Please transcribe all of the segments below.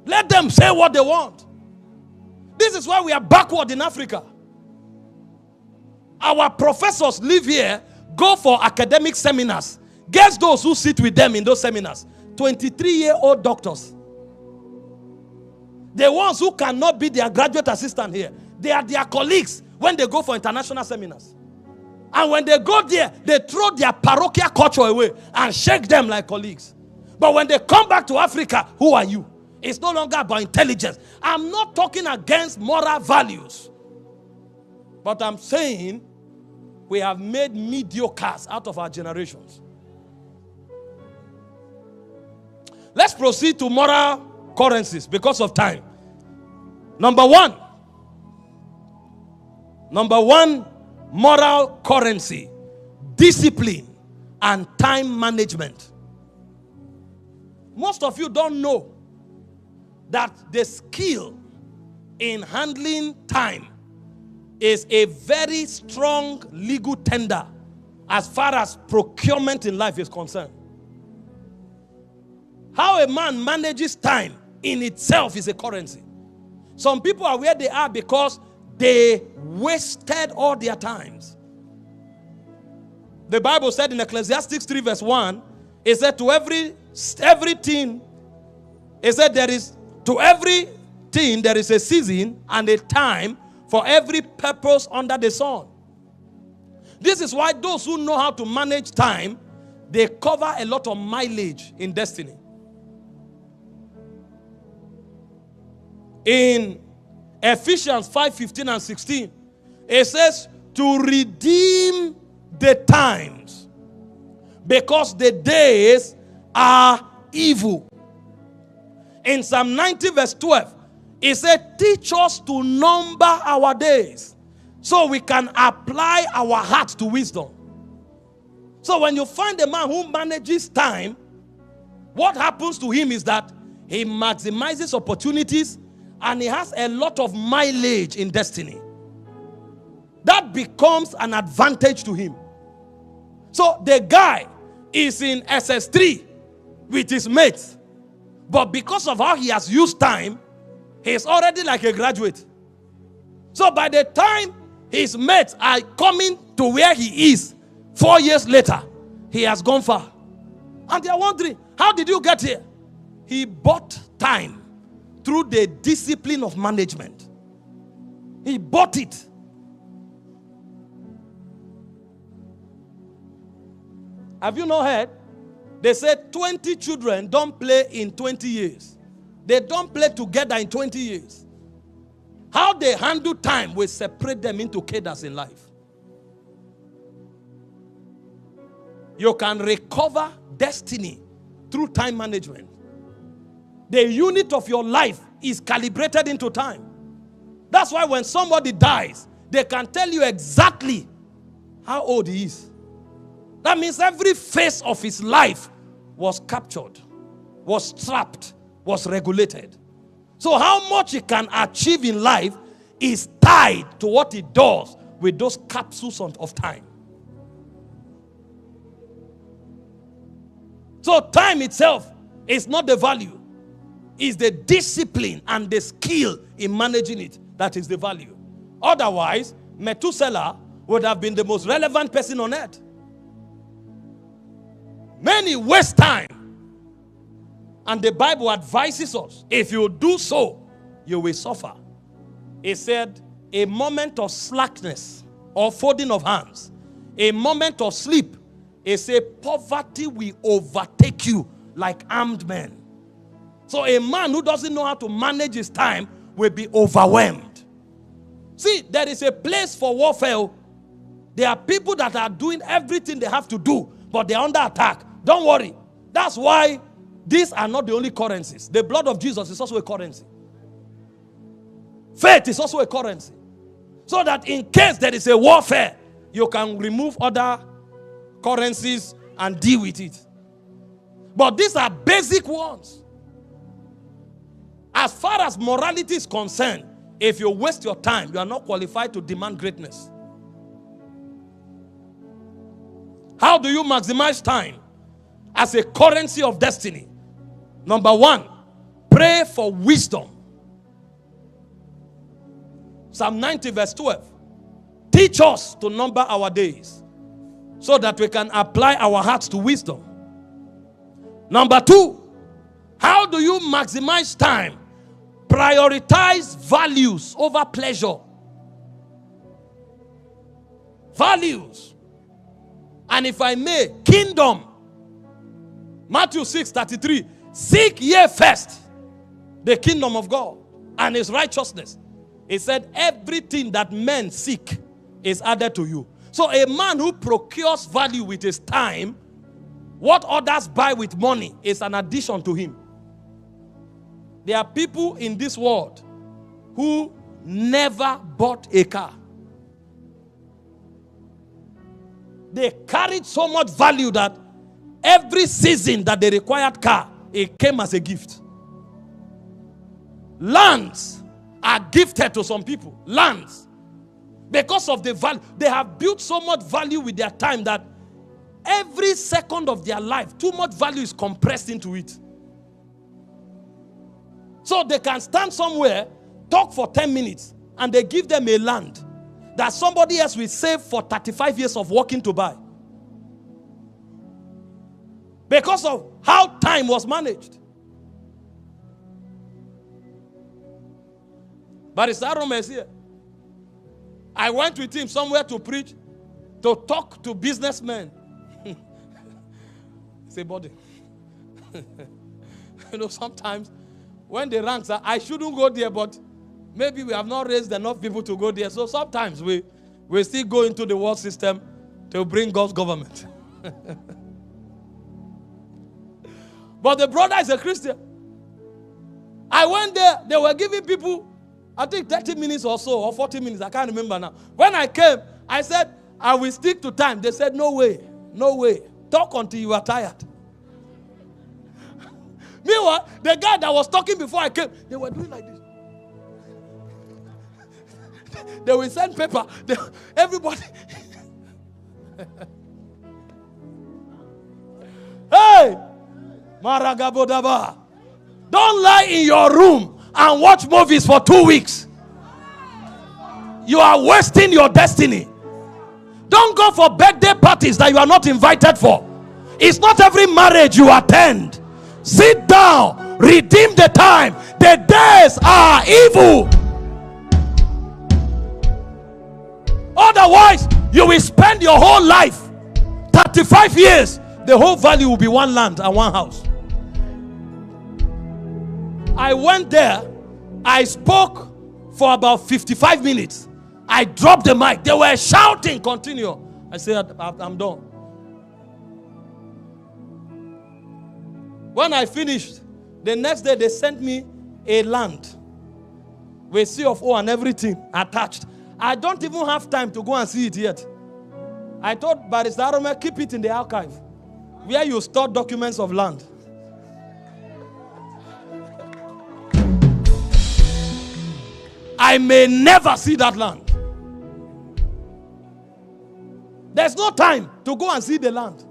Let them say what they want. This is why we are backward in Africa. Our professors live here, go for academic seminars. Guess those who sit with them in those seminars? 23-year-old doctors. The ones who cannot be their graduate assistant here. They are their colleagues when they go for international seminars. And when they go there, they throw their parochial culture away and shake them like colleagues. But when they come back to Africa, who are you? It's no longer about intelligence. I'm not talking against moral values. But I'm saying we have made mediocres out of our generations. Let's proceed to moral currencies because of time. Number one moral currency, discipline and time management. Most of you don't know that the skill in handling time is a very strong legal tender as far as procurement in life is concerned. How a man manages time in itself is a currency. Some people are where they are because they wasted all their times. The Bible said in Ecclesiastes 3 verse 1, it said to everything, it said to everything there is a season and a time for every purpose under the sun. This is why those who know how to manage time, they cover a lot of mileage in destiny. In Ephesians 5:15 and 16, it says to redeem the times because the days are evil. In Psalm 90 verse 12, it said teach us to number our days so we can apply our heart to wisdom. So when you find a man who manages time, what happens to him is that he maximizes opportunities and he has a lot of mileage in destiny. That becomes an advantage to him. So the guy is in SS3 with his mates. But because of how he has used time, he's already like a graduate. So by the time his mates are coming to where he is 4 years later, he has gone far. And they are wondering, how did you get here? He bought time through the discipline of management. He bought it. Have you not heard? They said 20 children don't play in 20 years. They don't play together in 20 years. How they handle time will separate them into cadres in life. You can recover destiny through time management. The unit of your life is calibrated into time. That's why when somebody dies, they can tell you exactly how old he is. That means every phase of his life was captured, was trapped, was regulated. So how much he can achieve in life is tied to what he does with those capsules of time. So time itself is not the value. It's the discipline and the skill in managing it that is the value. Otherwise, Methuselah would have been the most relevant person on earth. Many waste time. And the Bible advises us, if you do so, you will suffer. It said, a moment of slackness or folding of hands, a moment of sleep, it said, poverty will overtake you like armed men. So a man who doesn't know how to manage his time will be overwhelmed. See, there is a place for warfare. There are people that are doing everything they have to do, but they're under attack. Don't worry. That's why these are not the only currencies. The blood of Jesus is also a currency. Faith is also a currency. So that in case there is a warfare, you can remove other currencies and deal with it. But these are basic ones. As far as morality is concerned, if you waste your time, you are not qualified to demand greatness. How do you maximize time as a currency of destiny? Number one, Pray for wisdom. Psalm 90 verse 12. Teach us to number our days so that we can apply our hearts to wisdom. Number 2, how do you maximize time? Prioritize values over pleasure. Values. And if I may, kingdom. Matthew 6:33. Seek ye first the kingdom of God and his righteousness. He said, everything that men seek is added to you. So a man who procures value with his time, what others buy with money is an addition to him. There are people in this world who never bought a car. They carried so much value that every season that they required car, it came as a gift. Lands are gifted to some people. Lands. Because of the value. They have built so much value with their time that every second of their life, too much value is compressed into it. So they can stand somewhere, talk for 10 minutes, and they give them a land that somebody else will save for 35 years of working to buy. Because of how time was managed. But it's Aaron is here. I went with him somewhere to preach, to talk to businessmen. Say, buddy. Sometimes when the ranks are, I shouldn't go there, but maybe we have not raised enough people to go there. So sometimes we still go into the world system to bring God's government. But the brother is a Christian. I went there, they were giving people, I think 30 minutes or so, or 40 minutes, I can't remember now. When I came, I said, I will stick to time. They said, no way, no way. Talk until you are tired. Meanwhile, the guy that was talking before I came, they were doing like this. They will send paper. Everybody. Hey! Maragabodaba. Don't lie in your room and watch movies for 2 weeks. You are wasting your destiny. Don't go for birthday parties that you are not invited for. It's not every marriage you attend. Sit down. Redeem the time. The days are evil. Otherwise, you will spend your whole life, 35 years, the whole value will be one land and one house. I went there, I spoke for about 55 minutes. I dropped the mic. They were shouting, continue. I said, I'm done. When I finished, the next day they sent me a land with C of O and everything attached. I don't even have time to go and see it yet. I told Barrister Arome, keep it in the archive where you store documents of land. I may never see that land. There's no time to go and see the land.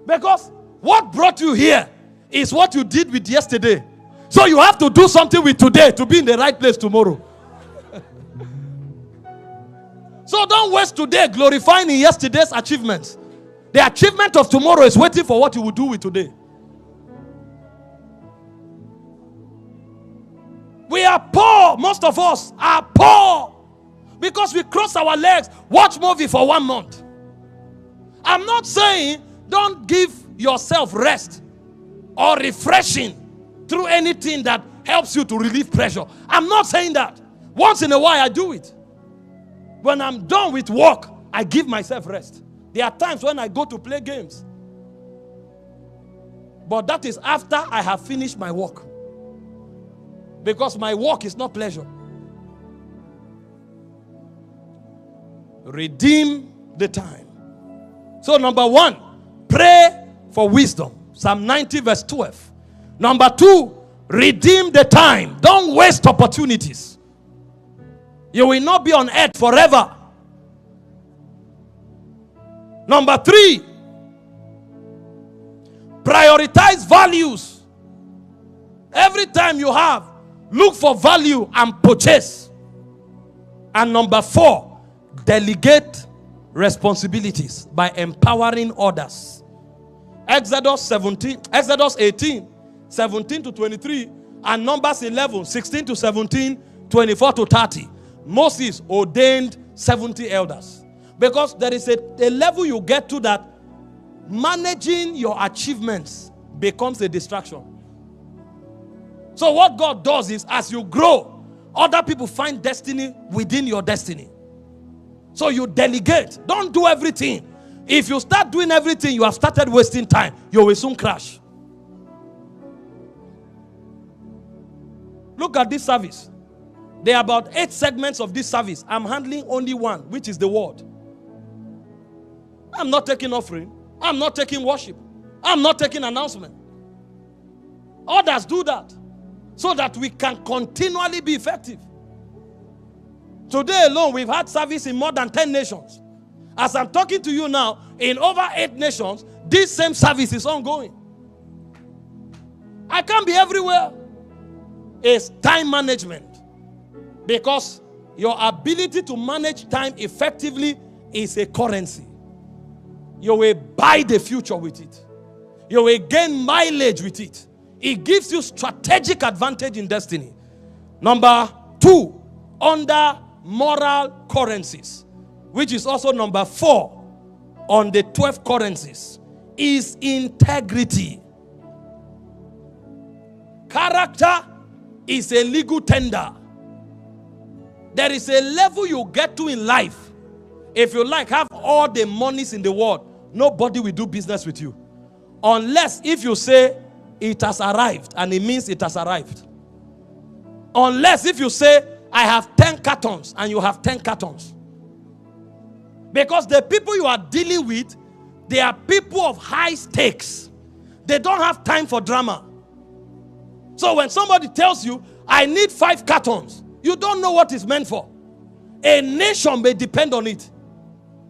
Because what brought you here is what you did with yesterday. So you have to do something with today to be in the right place tomorrow. So don't waste today glorifying in yesterday's achievements. The achievement of tomorrow is waiting for what you will do with today. We are poor. Most of us are poor because we cross our legs, watch movie for 1 month. I'm not saying don't give yourself rest or refreshing through anything that helps you to relieve pressure. I'm not saying that. Once in a while I do it. When I'm done with work, I give myself rest. There are times when I go to play games. But that is after I have finished my work. Because my work is not pleasure. Redeem the time. So number 1, pray for wisdom. Psalm 90 verse 12. Number 2, redeem the time. Don't waste opportunities. You will not be on earth forever. Number 3, prioritize Prioritize values. Every time you have, look for value and purchase. And number 4, delegate responsibilities by empowering others. Exodus 18, 17 to 23, and Numbers 11, 16 to 17, 24 to 30. Moses ordained 70 elders. Because there is a level you get to that managing your achievements becomes a distraction. So what God does is, as you grow, other people find destiny within your destiny. So you delegate. Don't do everything. If you start doing everything, you have started wasting time. You will soon crash. Look at this service. There are about 8 segments of this service. I'm handling only one, which is the word. I'm not taking offering. I'm not taking worship. I'm not taking announcement. Others do that so that we can continually be effective. Today alone, we've had service in more than 10 nations. As I'm talking to you now, in over 8 nations, this same service is ongoing. I can't be everywhere. It's time management. Because your ability to manage time effectively is a currency. You will buy the future with it. You will gain mileage with it. It gives you strategic advantage in destiny. Number 2, under moral currencies, which is also number 4 on the 12 currencies, is integrity. Character is a legal tender. There is a level you get to in life. If you have all the monies in the world, nobody will do business with you. Unless if you say it has arrived, and it means it has arrived. Unless if you say I have 10 cartons and you have 10 cartons. Because the people you are dealing with, they are people of high stakes. They don't have time for drama. So when somebody tells you, I need 5 cartons, you don't know what it's meant for. A nation may depend on it.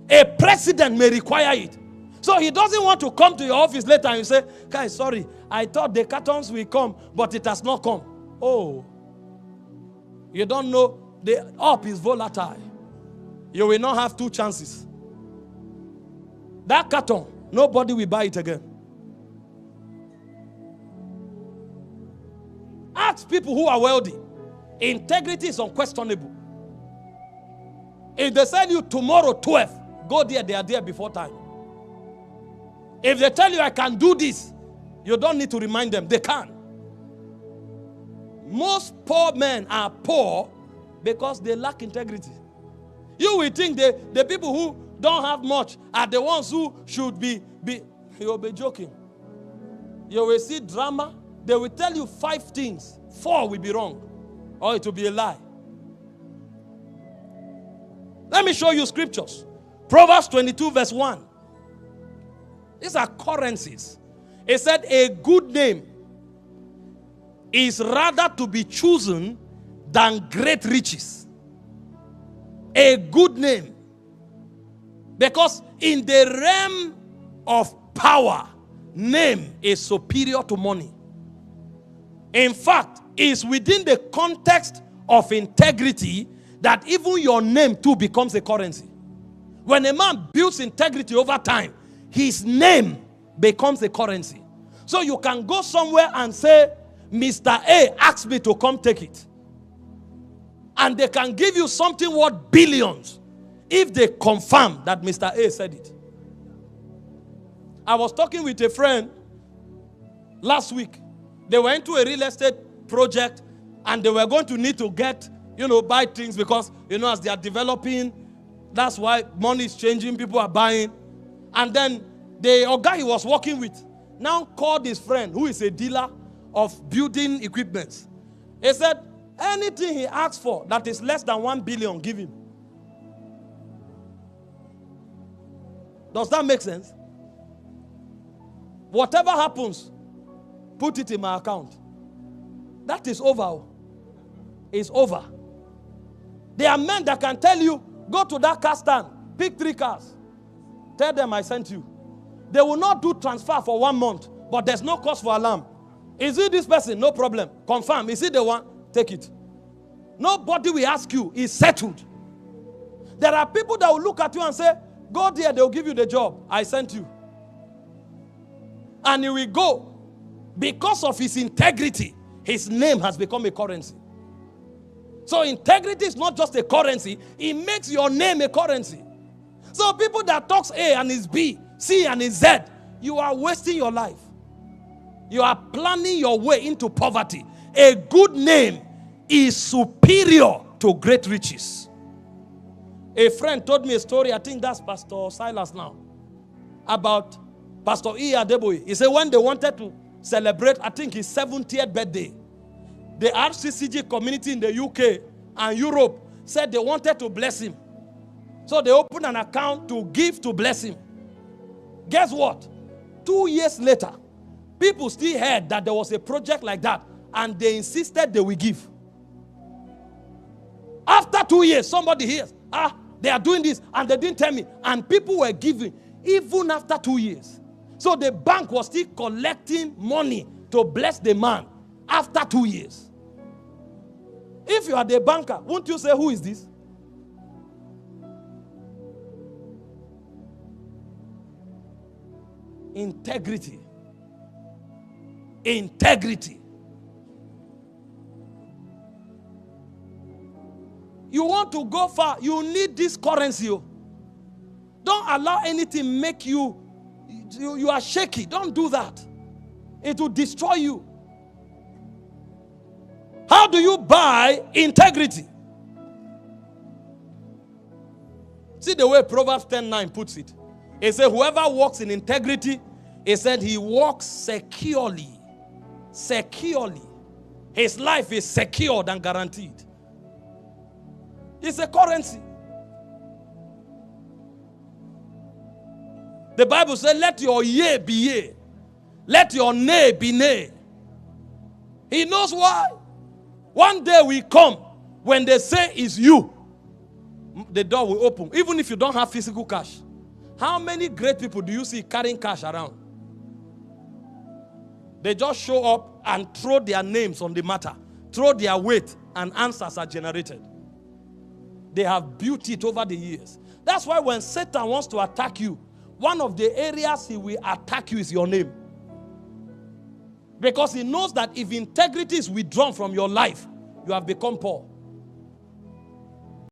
A president may require it. So he doesn't want to come to your office later and you say, guys, sorry, I thought the cartons will come, but it has not come. Oh, you don't know, the up is volatile. You will not have 2 chances. That carton, nobody will buy it again. Ask people who are wealthy. Integrity is unquestionable. If they send you tomorrow 12, go there, they are there before time. If they tell you I can do this, you don't need to remind them, they can. Most poor men are poor because they lack integrity. You will think the people who don't have much are the ones who should be you'll be joking. You will see drama. They will tell you 5 things. 4 will be wrong. Or it will be a lie. Let me show you scriptures. Proverbs 22 verse 1. These are currencies. It said a good name is rather to be chosen than great riches. A good name. Because in the realm of power, name is superior to money. In fact, it's within the context of integrity that even your name too becomes a currency. When a man builds integrity over time, his name becomes a currency. So you can go somewhere and say, Mr. A asked me to come take it. And they can give you something worth billions if they confirm that Mr. A said it. I was talking with a friend last week. They were into a real estate project and they were going to need to get, buy things because, as they are developing, that's why money is changing, people are buying. And then the guy he was working with now called his friend, who is a dealer of building equipment. He said, anything he asks for that is less than 1 billion, give him. Does that make sense? Whatever happens, put it in my account. That is over. It's over. There are men that can tell you, go to that car stand, pick 3 cars. Tell them I sent you. They will not do transfer for 1 month. But there's no cause for alarm. Is it this person? No problem. Confirm. Is it the one? Take it. Nobody will ask you. It's settled. There are people that will look at you and say, go there, they'll give you the job. I sent you. And he will go. Because of his integrity, his name has become a currency. So integrity is not just a currency. It makes your name a currency. So people that talks A and is B, C and is Z, you are wasting your life. You are planning your way into poverty. A good name is superior to great riches. A friend told me a story, I think that's Pastor Silas now, about Pastor E. Adeboye. He said when they wanted to celebrate, I think his 70th birthday, the RCCG community in the UK and Europe said they wanted to bless him. So they opened an account to give to bless him. Guess what? 2 years later, people still heard that there was a project like that, and they insisted they will give. After 2 years, somebody hears, they are doing this, and they didn't tell me. And people were giving, even after 2 years. So the bank was still collecting money to bless the man after 2 years. If you are the banker, won't you say, who is this? Integrity. Integrity. You want to go far, you need this currency. Don't allow anything make you are shaky. Don't do that. It will destroy you. How do you buy integrity? See the way Proverbs 10:9 puts it. It says, whoever walks in integrity, it said he walks securely. Securely. His life is secured and guaranteed. It's a currency. The Bible says, let your yea be yea. Let your nay be nay. He knows why. One day will come when they say it's you, the door will open. Even if you don't have physical cash. How many great people do you see carrying cash around? They just show up and throw their names on the matter. Throw their weight and answers are generated. They have built it over the years. That's why when Satan wants to attack you, one of the areas he will attack you is your name. Because he knows that if integrity is withdrawn from your life, you have become poor.